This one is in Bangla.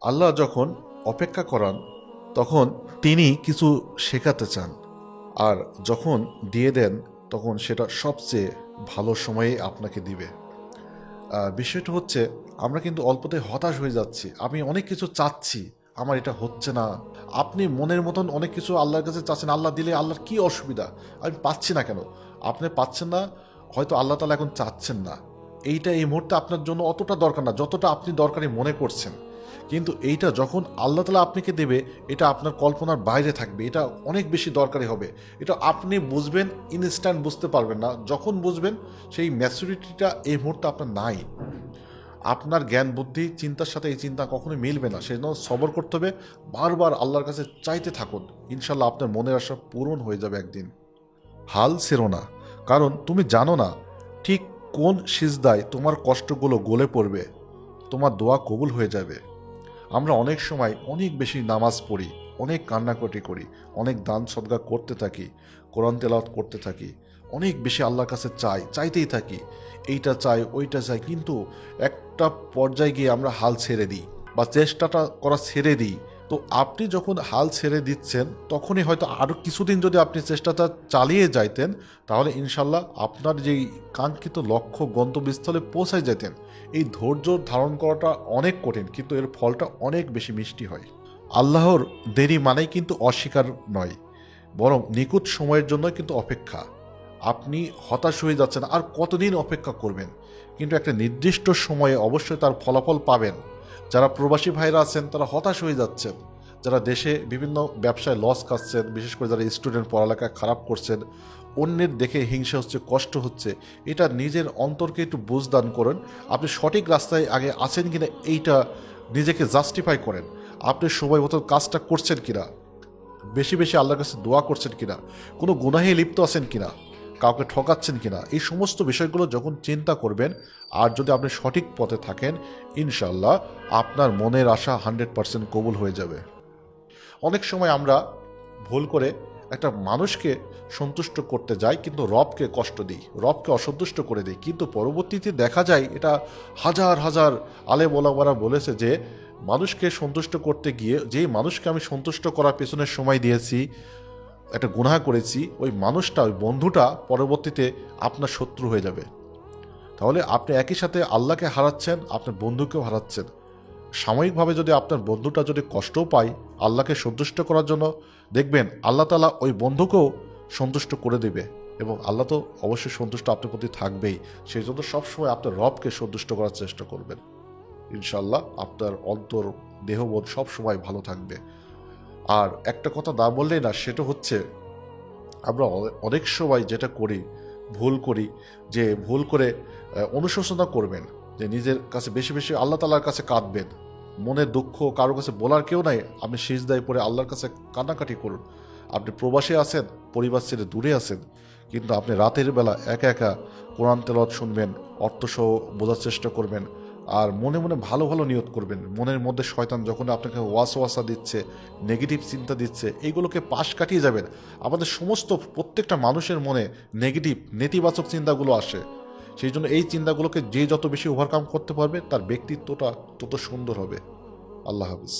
আল্লাহ যখন অপেক্ষা করান তখন তিনি কিছু শেখাতে চান, আর যখন দিয়ে দেন তখন সেটা সবচেয়ে ভালো সময়ে আপনাকে দিবে। বিষয়টা হচ্ছে, আমরা কিন্তু অল্পতে হতাশ হয়ে যাচ্ছি। আমি অনেক কিছু চাচ্ছি, আমার এটা হচ্ছে না। আপনি মনের মতন অনেক কিছু আল্লাহর কাছে চাচ্ছেন, আল্লাহ দিলে আল্লাহর কি অসুবিধা, আমি পাচ্ছি না কেন? আপনি পাচ্ছেন না, হয়তো আল্লাহ তাআলা এখন চাচ্ছেন না। এইটা এই মুহূর্তে আপনার জন্য অতটা দরকার না যতটা আপনি দরকারি মনে করছেন। কিন্তু এইটা যখন আল্লাহ তাআলা আপনাকে দেবে, এটা আপনার কল্পনার বাইরে থাকবে, এটা অনেক বেশি দরকারি হবে। এটা আপনি বুঝবেন, ইনস্ট্যান্ট বুঝতে পারবেন না। যখন বুঝবেন, সেই ম্যাচুরিটিটা এই মুহূর্তে আপনার নাই। আপনার জ্ঞান বুদ্ধি চিন্তার সাথে এই চিন্তা কখনোই মিলবে না। সেই জন্য সবর করতে হবে, বারবার আল্লাহর কাছে চাইতে থাকুন। ইনশাল্লাহ আপনার মনের আশা পূরণ হয়ে যাবে একদিন। হাল ছেড়ো না, কারণ তুমি জানো না ঠিক কোন সিজদায় তোমার কষ্টগুলো গলে পড়বে, তোমার দোয়া কবুল হয়ে যাবে। আমরা অনেক সময় অনেক বেশি নামাজ পড়ি, অনেক কান্নাকাটি করি, অনেক দান সদকা করতে থাকি, কোরআন তেলাওয়াত করতে থাকি, অনেক বেশি আল্লাহর কাছে চাইতেই থাকি, এইটা চাই ওইটা চাই, কিন্তু একটা পর্যায়ে গিয়ে আমরা হাল ছেড়ে দিই বা চেষ্টাটা করা ছেড়ে দিই। তো আপনি যখন হাল ছেড়ে দিচ্ছেন, তখনই হয়তো আরও কিছুদিন যদি আপনি চেষ্টাটা চালিয়ে যাইতেন, তাহলে ইনশাল্লাহ আপনার যেই কাঙ্ক্ষিত লক্ষ্য গন্তব্যস্থলে পৌঁছায় যেতেন। এই ধৈর্য ধারণ করাটা অনেক কঠিন, কিন্তু এর ফলটা অনেক বেশি মিষ্টি হয়। আল্লাহর দেরি মানেই কিন্তু অস্বীকার নয়, বরং নিখুঁত সময়ের জন্য কিন্তু অপেক্ষা। আপনি হতাশ হয়ে যাচ্ছেন, আর কতদিন অপেক্ষা করবেন? কিন্তু একটা নির্দিষ্ট সময়ে অবশ্যই তার ফলাফল পাবেন। যারা প্রবাসী ভাইরা আছেন তারা হতাশ হয়ে যাচ্ছেন, যারা দেশে বিভিন্ন ব্যবসায় লস খাচ্ছেন, বিশেষ করে যারা স্টুডেন্ট পড়ালেখা খারাপ করছেন, অন্যের দেখে হিংসা হচ্ছে, কষ্ট হচ্ছে, এটা নিজের অন্তরকে একটু বুঝদান করেন। আপনি সঠিক রাস্তায় আগে আছেন কিনা এইটা নিজেকে জাস্টিফাই করেন। আপনি সময় মতো কাজটা করছেন কিনা, বেশি বেশি আল্লাহর কাছে দোয়া করছেন কিনা, কোনো গুনাহে লিপ্ত আছেন কিনা, কাউকে ঠকাচ্ছেন কিনা, এই সমস্ত বিষয়গুলো যখন চিন্তা করবেন, আর যদি আপনি সঠিক পথে থাকেন, ইনশাল্লাহ আপনার মনের আশা 100% কবুল হয়ে যাবে। অনেক সময় আমরা ভুল করে একটা মানুষকে সন্তুষ্ট করতে যাই, কিন্তু রবকে কষ্ট দিই, রবকে অসন্তুষ্ট করে দিই। কিন্তু পরবর্তীতে দেখা যায় এটা হাজার হাজার আলেম ওলামারা বলেছে যে মানুষকে সন্তুষ্ট করতে গিয়ে, যেই মানুষকে আমি সন্তুষ্ট করার পেছনে সময় দিয়েছি, একটা গুনাহ করেছি, ওই মানুষটা, ওই বন্ধুটা পরবর্তীতে আপনার শত্রু হয়ে যাবে। তাহলে আপনি একই সাথে আল্লাহকে হারাচ্ছেন, আপনার বন্ধুকেও হারাচ্ছেন। সাময়িকভাবে যদি আপনার বন্ধুটা যদি কষ্টও পায় আল্লাহকে সন্তুষ্ট করার জন্য, দেখবেন আল্লাহ তাআলা ওই বন্ধুকেও সন্তুষ্ট করে দেবে, এবং আল্লাহ তো অবশ্যই সন্তুষ্ট আপনার প্রতি থাকবেই। সেই জন্য সবসময় আপনার রবকে সন্তুষ্ট করার চেষ্টা করবেন। ইনশাল্লাহ আপনার অন্তর, দেহবোধ সবসময় ভালো থাকবে। আর একটা কথা না বললেই না, সেটা হচ্ছে আমরা অনেক সময় যেটা করি, ভুল করি, যে ভুল করে অনুশোচনা করবেন, যে নিজের কাছে বেশি বেশি আল্লাহ তাআলার কাছে কাঁদবেন। মনের দুঃখ কারো কাছে বলার কেউ নাই, আপনি সিজদায় পড়ে আল্লাহর কাছে কান্নাকাটি করুন। আপনি প্রবাসে আছেন, পরিবার ছেড়ে দূরে আছেন, কিন্তু আপনি রাতের বেলা একা একা কোরআন তেলাওয়াত শুনবেন, অর্থসহ বোঝার চেষ্টা করবেন, আর মনে মনে ভালো ভালো নিয়ত করবেন। মনের মধ্যে শয়তান যখন আপনাকে ওয়াসওয়াসা দিচ্ছে, নেগেটিভ চিন্তা দিচ্ছে, এইগুলোকে পাশ কাটিয়ে যাবেন। আমাদের সমস্ত প্রত্যেকটা মানুষের মনে নেগেটিভ, নেতিবাচক চিন্তাগুলো আসে। সেই জন্য এই চিন্তাগুলোকে যে যত বেশি ওভারকাম করতে পারবে, তার ব্যক্তিত্বটা তত সুন্দর হবে। আল্লাহ হাফিজ।